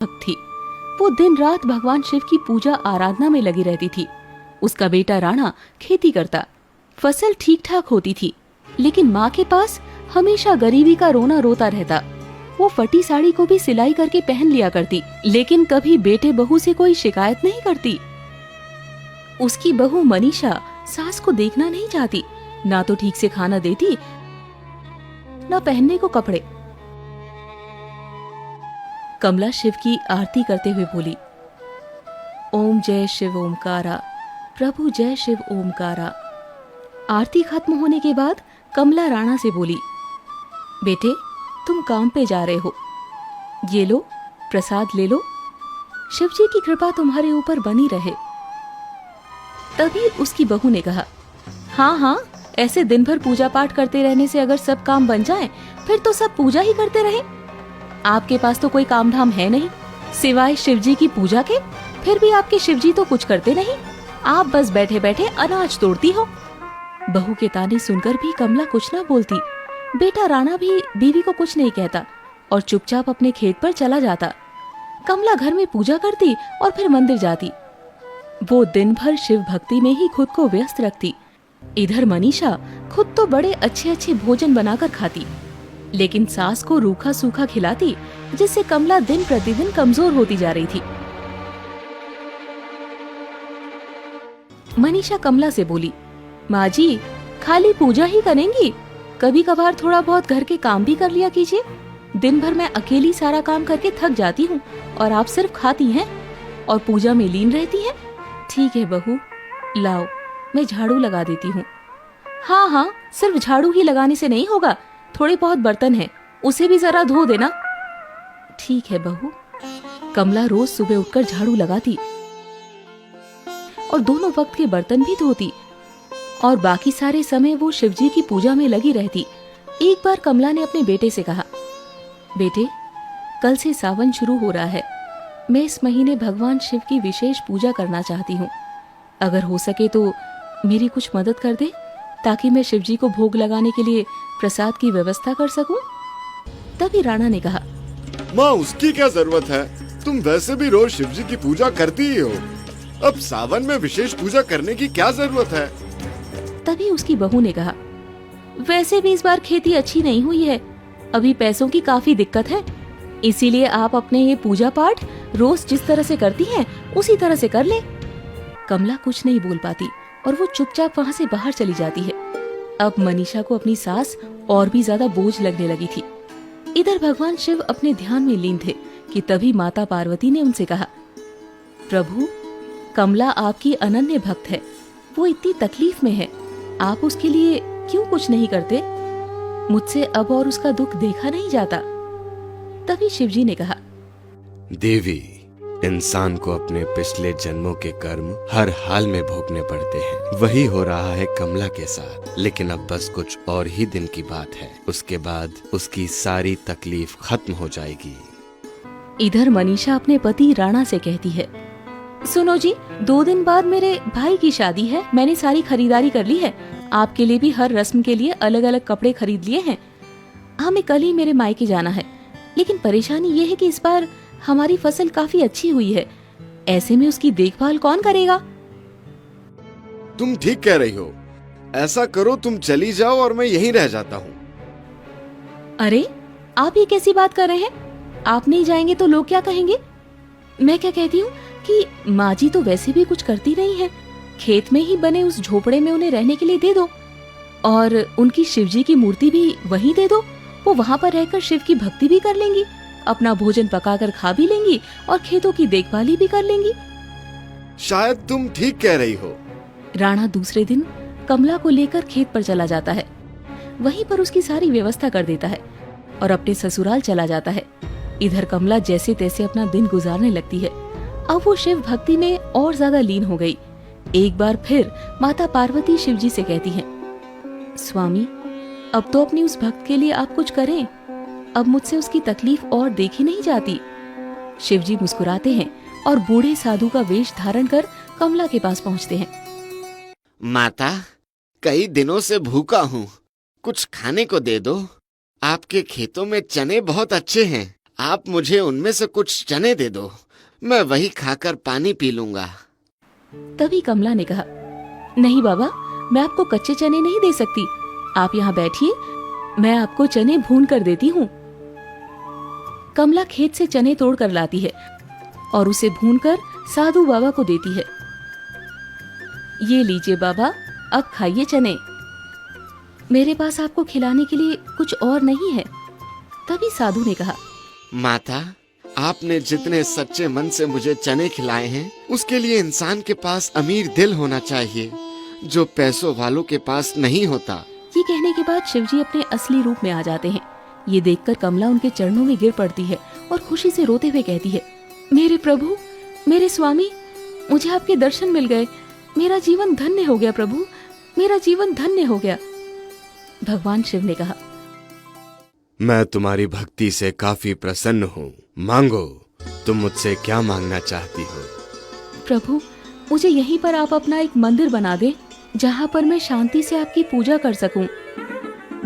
भक्त थी। वो दिन रात भगवान शिव की पूजा आराधना में लगी रहती थी। उसका बेटा राणा खेती करता, फसल ठीक ठाक होती थी, लेकिन माँ के पास हमेशा गरीबी का रोना रोता रहता। वो फटी साड़ी को भी सिलाई करके पहन लिया करती, लेकिन कभी बेटे बहू से कोई शिकायत नहीं करती। उसकी बहू मनीषा सास को देखना नहीं चाहती, ना तो ठीक से खाना देती, ना पहनने को कपड़े। कमला शिव की आरती करते हुए बोली, ओम जय शिव ओमकारा, प्रभु जय शिव ओमकारा। आरती खत्म होने के बाद कमला राणा से बोली, बेटे तुम काम पे जा रहे हो, ये लो प्रसाद ले लो, शिव जी की कृपा तुम्हारे ऊपर बनी रहे। तभी उसकी बहू ने कहा, हाँ हाँ, ऐसे दिन भर पूजा पाठ करते रहने से अगर सब काम बन जाए फिर तो सब पूजा ही करते रहे। आपके पास तो कोई काम धाम है नहीं सिवाय शिव जी की पूजा के, फिर भी आपके शिव जी तो कुछ करते नहीं, आप बस बैठे बैठे अनाज तोड़ती हो। बहू के ताने सुनकर भी कमला कुछ ना बोलती। बेटा राणा भी बीवी को कुछ नहीं कहता और चुपचाप अपने खेत पर चला जाता। कमला घर में पूजा करती और फिर मंदिर जाती। वो दिन भर शिव भक्ति में ही खुद को व्यस्त रखती। इधर मनीषा खुद तो बड़े अच्छे अच्छे भोजन बनाकर खाती, लेकिन सास को रूखा सूखा खिलाती, जिससे कमला दिन प्रतिदिन कमजोर होती जा रही थी। मनीषा कमला से बोली, माँ जी खाली पूजा ही करेंगी, कभी कभार थोड़ा बहुत घर के काम भी कर लिया कीजिए। दिन भर मैं अकेली सारा काम करके थक जाती हूँ और आप सिर्फ खाती हैं और पूजा में लीन रहती हैं। ठीक है बहू, लाओ मैं झाड़ू लगा देती हूँ। हाँ हाँ, सिर्फ झाड़ू ही लगाने से नहीं होगा, थोड़े बहुत बर्तन हैं, उसे भी जरा धो देना। ठीक है बहू। कमला रोज सुबह उठकर झाड़ू लगाती और दोनों वक्त के बर्तन भी धोती और बाकी सारे समय वो शिवजी की पूजा में लगी रहती। एक बार कमला ने अपने बेटे से कहा, बेटे कल से सावन शुरू हो रहा है, मैं इस महीने भगवान शिव की विशेष पूजा करना चाहती हूँ, अगर हो सके तो मेरी कुछ मदद कर दे ताकि मैं शिवजी को भोग लगाने के लिए प्रसाद की व्यवस्था कर सकूं। तभी राणा ने कहा, माँ उसकी क्या जरूरत है, तुम वैसे भी रोज शिवजी की पूजा करती ही हो, अब सावन में विशेष पूजा करने की क्या जरूरत है। तभी उसकी बहू ने कहा, वैसे भी इस बार खेती अच्छी नहीं हुई है, अभी पैसों की काफी दिक्कत है, इसीलिए आप अपने ये पूजा पाठ रोज जिस तरह से करती हैं उसी तरह से कर ले। कमला कुछ नहीं बोल पाती और वो चुपचाप वहाँ से बाहर चली जाती है। अब मनीषा को अपनी सास और भी ज्यादा बोझ लगने लगी थी। इधर भगवान शिव अपने ध्यान में लीन थे कि तभी माता पार्वती ने उनसे कहा, प्रभु कमला आपकी अनन्य भक्त है, वो इतनी तकलीफ में है, आप उसके लिए क्यों कुछ नहीं करते? मुझसे अब और उसका दुख देखा नहीं जाता। तभी शिवजी ने कहा, देवी, इंसान को अपने पिछले जन्मों के कर्म हर हाल में भोगने पड़ते हैं, वही हो रहा है कमला के साथ, लेकिन अब बस कुछ और ही दिन की बात है, उसके बाद उसकी सारी तकलीफ खत्म हो जाएगी। इधर मनीषा अपने पति राणा से कहती है, सुनो जी, 2 दिन बाद मेरे भाई की शादी है, मैंने सारी खरीदारी कर ली है, आपके लिए भी हर रस्म के लिए अलग अलग कपड़े खरीद लिए हैं। हमें कल ही मेरे मायके जाना है, लेकिन परेशानी ये है कि इस बार हमारी फसल काफी अच्छी हुई है, ऐसे में उसकी देखभाल कौन करेगा? तुम ठीक कह रही हो, ऐसा करो तुम चली जाओ और मैं यहीं रह जाता हूँ। अरे आप ये कैसी बात कर रहे हैं? आप नहीं जाएंगे तो लोग क्या कहेंगे? मैं क्या कहती हूँ कि माँ जी तो वैसे भी कुछ करती नहीं है, खेत में ही बने उस झोपड़े में उन्हें रहने के लिए दे दो और उनकी शिवजी की मूर्ति भी वहीं दे दो, वो वहाँ पर रहकर शिव की भक्ति भी कर लेंगी, अपना भोजन पकाकर खा भी लेंगी और खेतों की देखभाल भी कर लेंगी। शायद तुम ठीक कह रही हो। राणा दूसरे दिन कमला को लेकर खेत पर चला जाता है, वहीं पर उसकी सारी व्यवस्था कर देता है और अपने ससुराल चला जाता है। इधर कमला जैसे तैसे अपना दिन गुजारने लगती है। अब वो शिव भक्ति में और ज्यादा लीन हो गई। एक बार फिर माता पार्वती शिवजी से कहती हैं, स्वामी अब तो अपनी उस भक्त के लिए आप कुछ करें, अब मुझसे उसकी तकलीफ और देखी नहीं जाती। शिवजी मुस्कुराते हैं और बूढ़े साधु का वेश धारण कर कमला के पास पहुंचते हैं। माता, कई दिनों से भूखा हूँ, कुछ खाने को दे दो। आपके खेतों में चने बहुत अच्छे हैं, आप मुझे उनमें से कुछ चने दे दो, मैं वही खाकर पानी पी लूंगा। तभी कमला ने कहा, नहीं बाबा, मैं आपको कच्चे चने नहीं दे सकती। आप यहाँ बैठिए, मैं आपको चने भून कर देती हूँ। कमला खेत से चने तोड़ कर लाती है और उसे भूनकर साधु बाबा को देती है। ये लीजिए बाबा, अब खाइए चने। मेरे पास आपको खिलाने के लिए कुछ और नहीं है। तभी साधु ने कहा, माता, आपने जितने सच्चे मन से मुझे चने खिलाए हैं, उसके लिए इंसान के पास अमीर दिल होना चाहिए, जो पैसों वालों के पास नहीं होता। ये कहने के बाद शिवजी अपने असली रूप में आ जाते हैं। ये देखकर कमला उनके चरणों में गिर पड़ती है और खुशी से रोते हुए कहती है, मेरे प्रभु, मेरे स्वामी, मुझे आपके दर्शन मिल गए। मेरा जीवन धन्य हो गया प्रभु, मेरा जीवन धन्य हो गया। भगवान शिव ने कहा, मैं तुम्हारी भक्ति से काफी प्रसन्न हूँ। मांगो, तुम मुझसे क्या मांगना चाहती हो? प्रभु, मुझे यहीं पर आप अपना एक मंदिर बना दे, जहाँ पर मैं शांति से आपकी पूजा कर सकूं।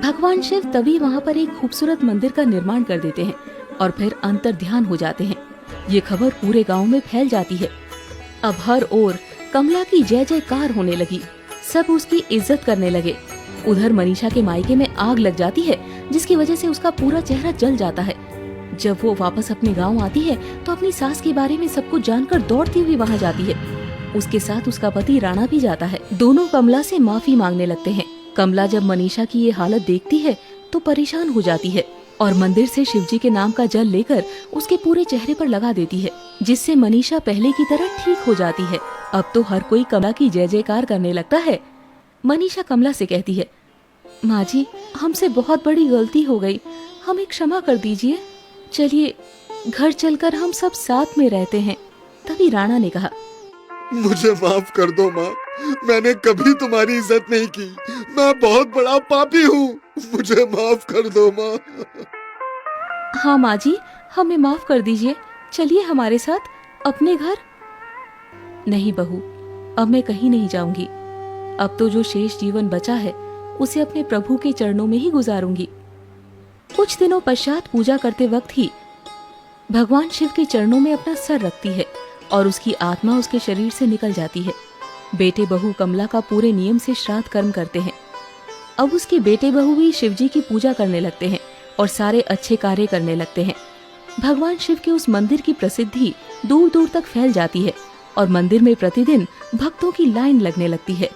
भगवान शिव तभी वहाँ पर एक खूबसूरत मंदिर का निर्माण कर देते हैं और फिर अंतर ध्यान हो जाते हैं। ये खबर पूरे गांव में फैल जाती है। अब हर ओर कमला की जय जयकार होने लगी। सब उसकी इज्जत करने लगे। उधर मनीषा के मायके में आग लग जाती है, जिसकी वजह से उसका पूरा चेहरा जल जाता है। जब वो वापस अपने गांव आती है तो अपनी सास के बारे में सब कुछ जानकर दौड़ती हुई वहां जाती है। उसके साथ उसका पति राणा भी जाता है। दोनों कमला से माफी मांगने लगते हैं। कमला जब मनीषा की ये हालत देखती है तो परेशान हो जाती है और मंदिर से शिवजी के नाम का जल लेकर उसके पूरे चेहरे पर लगा देती है, जिससे मनीषा पहले की तरह ठीक हो जाती है। अब तो हर कोई कमला की जय जयकार करने लगता है। मनीषा कमला से कहती है, माँ जी, हमसे बहुत बड़ी गलती हो गई, हमें क्षमा कर दीजिए। चलिए घर चलकर हम सब साथ में रहते हैं। तभी राणा ने कहा, मुझे माफ कर दो माँ, मैंने कभी तुम्हारी इज्जत नहीं की, मैं बहुत बड़ा पापी हूँ, मुझे माफ कर दो माँ। हाँ माँ जी, हमें माफ कर दीजिए, चलिए हमारे साथ अपने घर। नहीं बहू, अब मैं कहीं नहीं जाऊंगी। अब तो जो शेष जीवन बचा है उसे अपने प्रभु के चरणों में ही गुजारूंगी। कुछ दिनों पश्चात पूजा करते वक्त ही भगवान शिव के चरणों में अपना सर रखती है और उसकी आत्मा उसके शरीर से निकल जाती है। बेटे बहू कमला का पूरे नियम से श्राद्ध कर्म करते हैं। अब उसके बेटे बहू भी शिवजी की पूजा करने लगते हैं और सारे अच्छे कार्य करने लगते हैं। भगवान शिव के उस मंदिर की प्रसिद्धि दूर दूर तक फैल जाती है और मंदिर में प्रतिदिन भक्तों की लाइन लगने लगती है।